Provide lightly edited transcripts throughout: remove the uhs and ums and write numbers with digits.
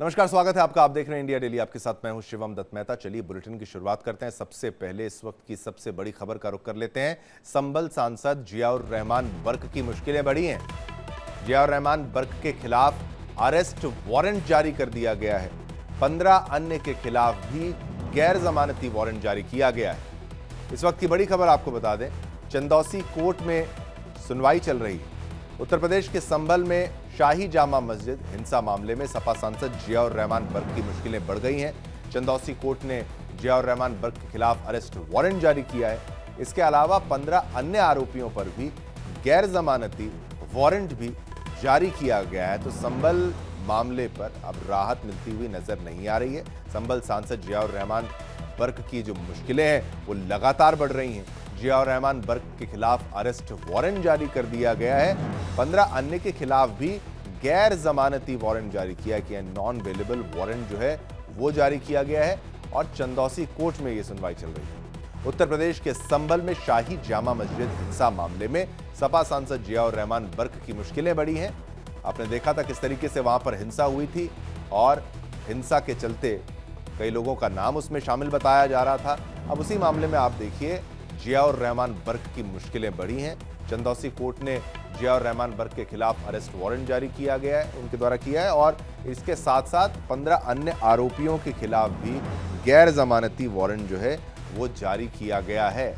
नमस्कार, स्वागत है आपका। आप देख रहे हैं इंडिया डेली। आपके साथ मैं हूं शिवम दत्त मेहता। चलिए बुलेटिन की शुरुआत करते हैं। सबसे पहले इस वक्त की सबसे बड़ी खबर का रुख कर लेते हैं। संभल सांसद जियाउर रहमान बर्क की मुश्किलें बढ़ी हैं। जियाउर रहमान बर्क के खिलाफ अरेस्ट वारंट जारी कर दिया गया है। 15 अन्य के खिलाफ भी गैर जमानती वारंट जारी किया गया है। इस वक्त की बड़ी खबर आपको बता दें, चंदौसी कोर्ट में सुनवाई चल रही है। उत्तर प्रदेश के संभल में शाही जामा मस्जिद हिंसा मामले में सपा सांसद जियाउर रहमान बर्क की मुश्किलें बढ़ गई हैं। चंदौसी कोर्ट ने जियाउर रहमान बर्क के खिलाफ अरेस्ट वारंट जारी किया है। इसके अलावा 15 अन्य आरोपियों पर भी गैर जमानती वारंट भी जारी किया गया है। तो संभल मामले पर अब राहत मिलती हुई नजर नहीं आ रही है। संभल सांसद जियाउर रहमान बर्क की जो मुश्किलें हैं वो लगातार बढ़ रही हैं। जियाउर रहमान बर्क के खिलाफ अरेस्ट वारंट जारी कर दिया गया है। 15 अन्य के खिलाफ भी गैर जमानती वारंट जारी किया गया है। नॉन बेलेबल वारंट जो है वो जारी किया गया है और चंदौसी कोर्ट में ये सुनवाई चल रही है। उत्तर प्रदेश के संभल में शाही जामा मस्जिद हिंसा मामले में सपा सांसद जियाउर रहमान बर्क की मुश्किलें बढ़ी हैं। आपने देखा था किस तरीके से वहां पर हिंसा हुई थी और हिंसा के चलते कई लोगों का नाम उसमें शामिल बताया जा रहा था। अब उसी मामले में आप देखिए जियाउर रहमान बर्क की मुश्किलें बढ़ी हैं। चंदौसी कोर्ट ने जियाउर रहमान बर्क के खिलाफ अरेस्ट वारंट जारी किया गया है, उनके द्वारा किया है, और इसके साथ साथ 15 अन्य आरोपियों के खिलाफ भी गैर जमानती वारंट जो है वो जारी किया गया है।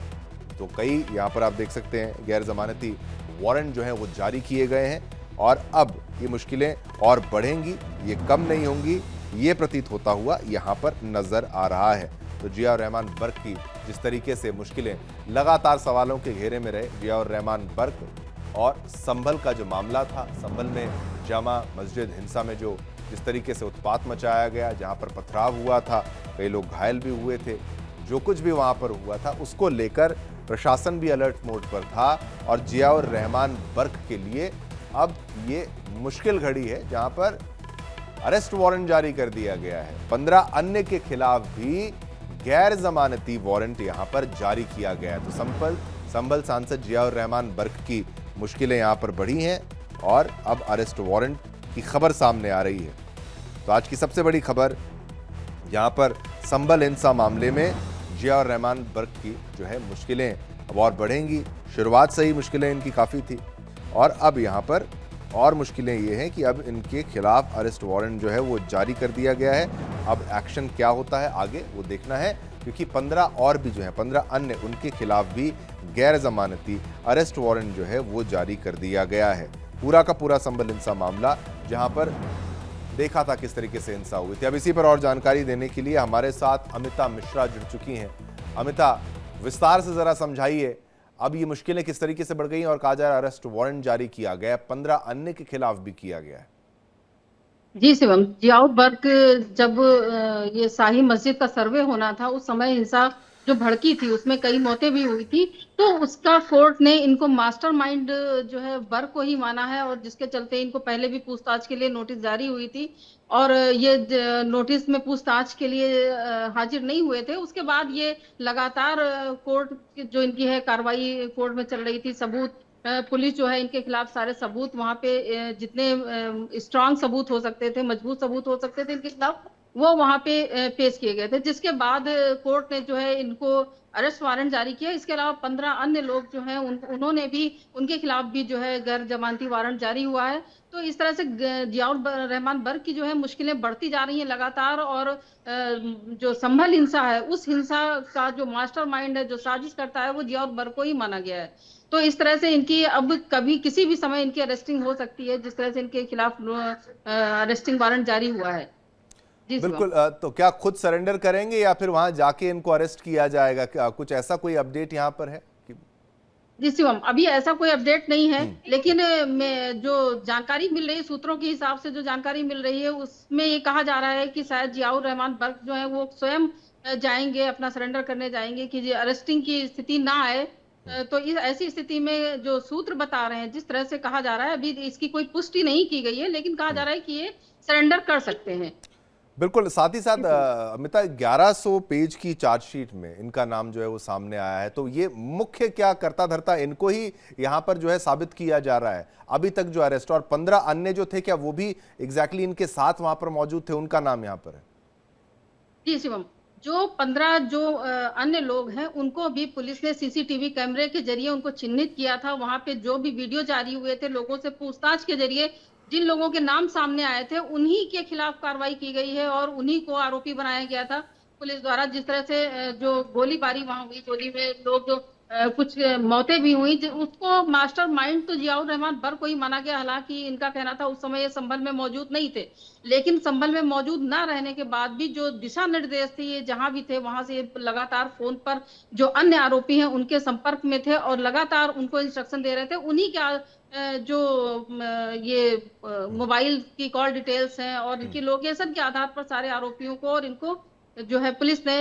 तो कई यहाँ पर आप देख सकते हैं गैर जमानती वारंट जो है वो जारी किए गए हैं और अब ये मुश्किलें और बढ़ेंगी, ये कम नहीं होंगी, ये प्रतीत होता हुआ यहाँ पर नजर आ रहा है। तो जियाउर रहमान बर्क की जिस तरीके से मुश्किलें लगातार सवालों के घेरे में रहे, जियाउर रहमान बर्क और संभल का जो मामला था, संभल में जामा मस्जिद हिंसा में जो जिस तरीके से उत्पात मचाया गया, जहां पर पथराव हुआ था, कई लोग घायल भी हुए थे, जो कुछ भी वहां पर हुआ था उसको लेकर प्रशासन भी अलर्ट मोड पर था। और जियाउर रहमान बर्क के लिए अब ये मुश्किल घड़ी है जहां पर अरेस्ट वारंट जारी कर दिया गया है। 15 अन्य के खिलाफ भी गैर जमानती वारंट यहां पर जारी किया गया है। तो संभल सांसद जियाउर रहमान बर्क की मुश्किलें यहां पर बढ़ी हैं और अब अरेस्ट वारंट की खबर सामने आ रही है। तो आज की सबसे बड़ी खबर, यहां पर संभल हिंसा मामले में जियाउर रहमान बर्क की जो है मुश्किलें अब और बढ़ेंगी। शुरुआत से ही मुश्किलें इनकी काफ़ी थी और अब यहाँ पर और मुश्किलें ये हैं कि अब इनके खिलाफ अरेस्ट वारंट जो है वो जारी कर दिया गया है। अब एक्शन क्या होता है आगे वो देखना है, क्योंकि 15 और भी जो है 15 अन्य, उनके खिलाफ भी गैर जमानती अरेस्ट वारंट जो है वो जारी कर दिया गया है। पूरा का पूरा संभल हिंसा मामला जहां पर देखा था किस तरीके से हिंसा हुई थी। अब इसी पर और जानकारी देने के लिए हमारे साथ अमिता मिश्रा जुड़ चुकी हैं। अमिता, विस्तार से जरा समझाइए, अब ये मुश्किलें किस तरीके से बढ़ गई और कहा जा रहा है अरेस्ट वारंट जारी किया गया, 15 अन्य के खिलाफ भी किया गया है। जी शिवम, जियाउर बर्क जब ये शाही मस्जिद का सर्वे होना था, उस समय हिंसा जो भड़की थी उसमें कई मौतें भी हुई थी। तो उसका कोर्ट ने इनको मास्टरमाइंड जो है बर्क को ही माना है, और जिसके चलते इनको पहले भी पूछताछ के लिए नोटिस जारी हुई थी और ये नोटिस में पूछताछ के लिए हाजिर नहीं हुए थे। उसके बाद ये लगातार कोर्ट जो इनकी है कार्रवाई कोर्ट में चल रही थी। सबूत पुलिस जो है इनके खिलाफ सारे सबूत वहां पे जितने स्ट्रांग सबूत हो सकते थे, मजबूत सबूत हो सकते थे इनके खिलाफ, वो वहां पे पेश किए गए थे। जिसके बाद कोर्ट ने जो है इनको अरेस्ट वारंट जारी किया। इसके अलावा 15 अन्य लोग जो हैं उन्होंने भी, उनके खिलाफ भी जो है गैर जमानती वारंट जारी हुआ है। तो इस तरह से जियाउर रहमान बर्क की जो है मुश्किलें बढ़ती जा रही हैं लगातार। और जो संभल हिंसा है, उस हिंसा का जो मास्टरमाइंड है, जो साजिश करता है, वो जियाउर बर्क को ही माना गया है। तो इस तरह से इनकी अब कभी किसी भी समय इनकी अरेस्टिंग हो सकती है, जिस तरह से इनके खिलाफ अरेस्टिंग वारंट जारी हुआ है। जी शिवम। बिल्कुल। तो क्या खुद सरेंडर करेंगे या फिर वहां जाके इनको अरेस्ट किया जाएगा? क्या कुछ ऐसा कोई अपडेट यहां पर है कि... जी शिवम, अभी ऐसा कोई अपडेट नहीं है, हम्म। लेकिन मैं जो जानकारी मिल रही है, सूत्रों के हिसाब से जो जानकारी मिल रही है, उसमें ये कहा जा रहा है कि शायद जियाउर रहमान बर्क जो है वो स्वयं जाएंगे, अपना सरेंडर करने जाएंगे कि अरेस्टिंग की स्थिति ना आए। तो इस ऐसी स्थिति में जो सूत्र बता रहे हैं, जिस तरह से कहा जा रहा है, अभी इसकी कोई पुष्टि नहीं की गई है, लेकिन कहा जा रहा है कि ये सरेंडर कर सकते हैं। बिल्कुल, साथ ही साथ अमिता 1100 पेज की चार्जशीट में इनका नाम जो है वो सामने आया है, तो ये मुख्य क्या करता धरता इनको ही यहाँ पर जो है साबित किया जा रहा है अभी तक जो अरेस्ट, और 15 अन्य जो थे क्या वो भी एग्जैक्टली इनके साथ वहां पर मौजूद थे, उनका नाम यहाँ पर है? जी शिवम, जो 15 जो अन्य लोग हैं उनको भी पुलिस ने सीसीटीवी कैमरे के जरिए उनको चिन्हित किया था। वहां पे जो भी वीडियो जारी हुए थे, लोगों से पूछताछ के जरिए जिन लोगों के नाम सामने आए थे उन्हीं के खिलाफ कार्रवाई की गई है और उन्हीं को आरोपी बनाया गया था पुलिस द्वारा। जिस तरह से जो गोलीबारी वहां हुई, गोली में लोग जो कुछ मौतें भी हुई, उसको मास्टरमाइंड तो जियाउर रहमान बर्क को ही माना गया। हालांकि इनका कहना था उस समय ये संभल में मौजूद नहीं थे, लेकिन संभल में मौजूद ना रहने के बाद भी जो दिशा निर्देश थे, ये जहां भी थे वहां से लगातार फोन पर जो अन्य आरोपी हैं उनके संपर्क में थे और लगातार उनको इंस्ट्रक्शन दे रहे थे। उन्हीं के जो ये मोबाइल की कॉल डिटेल्स हैं और इनकी लोकेशन के आधार पर सारे आरोपियों को और इनको जो है पुलिस ने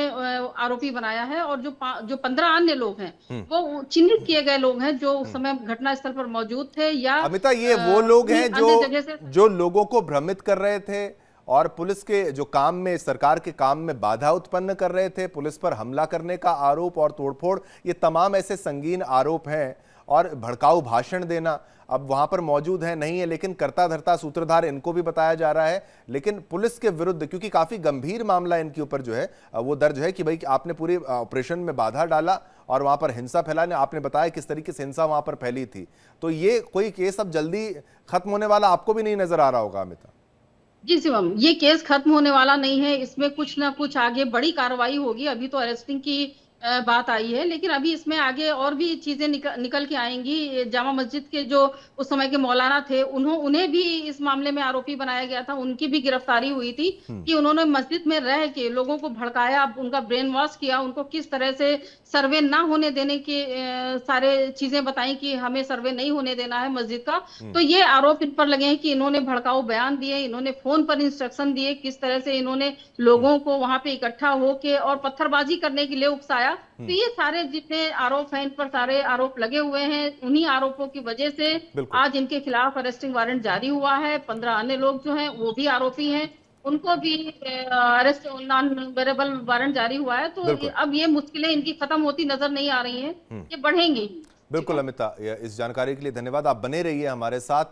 आरोपी बनाया है। और जो 15 अन्य लोग हैं वो चिन्हित किए गए लोग हैं जो उस समय घटना स्थल पर मौजूद थे या अमिता, ये वो लोग हैं अन्य जगह से जो लोगों को भ्रमित कर रहे थे और पुलिस के जो काम में, सरकार के काम में बाधा उत्पन्न कर रहे थे, पुलिस पर हमला करने का आरोप और तोड़फोड़, ये तमाम ऐसे संगीन आरोप हैं, और भड़काऊ भाषण देना अब वहां पर मौजूद है नहीं है, लेकिन करता धरता सूत्रधार इनको भी बताया जा रहा है। लेकिन पुलिस के विरुद्ध, क्योंकि काफी गंभीर मामला इनके ऊपर जो है वो दर्ज है कि भाई आपने पूरे ऑपरेशन में बाधा डाला और वहां पर हिंसा फैलाने, आपने बताया किस तरीके से हिंसा वहां पर फैली थी, तो ये कोई केस अब जल्दी खत्म होने वाला आपको भी नहीं नजर आ रहा होगा अमिता? जी शिवम, ये केस खत्म होने वाला नहीं है। इसमें कुछ ना कुछ आगे बड़ी कार्रवाई होगी। अभी तो अरेस्टिंग की बात आई है, लेकिन अभी इसमें आगे और भी चीजें निकल के आएंगी। जामा मस्जिद के जो उस समय के मौलाना थे, उन्हें भी इस मामले में आरोपी बनाया गया था। उनकी भी गिरफ्तारी हुई थी कि उन्होंने मस्जिद में रह के लोगों को भड़काया, उनका ब्रेन वॉश किया, उनको किस तरह से सर्वे ना होने देने की सारे चीजें बताई कि हमें सर्वे नहीं होने देना है मस्जिद का। तो ये आरोप इन पर लगे हैं कि इन्होंने भड़काऊ बयान दिए, इन्होंने फोन पर इंस्ट्रक्शन दिए, किस तरह से इन्होंने लोगों को वहां पे इकट्ठा होके और पत्थरबाजी करने के लिए उकसाया। तो ये सारे जितने आरोप हैं, इन पर सारे आरोप लगे हुए हैं। उन्हीं आरोपों की वजह से आज इनके खिलाफ अरेस्टिंग वारंट जारी हुआ है। 15 अन्य लोग जो हैं वो भी आरोपी हैं, उनको भी अरेस्ट नॉन वेरेबल वारंट जारी हुआ है। तो अब ये मुश्किलें इनकी खत्म होती नजर नहीं आ रही हैं, ये बढ़ेंगी। बिल्कुल अमिता, इस जानकारी के लिए धन्यवाद। आप बने रहिए हमारे साथ।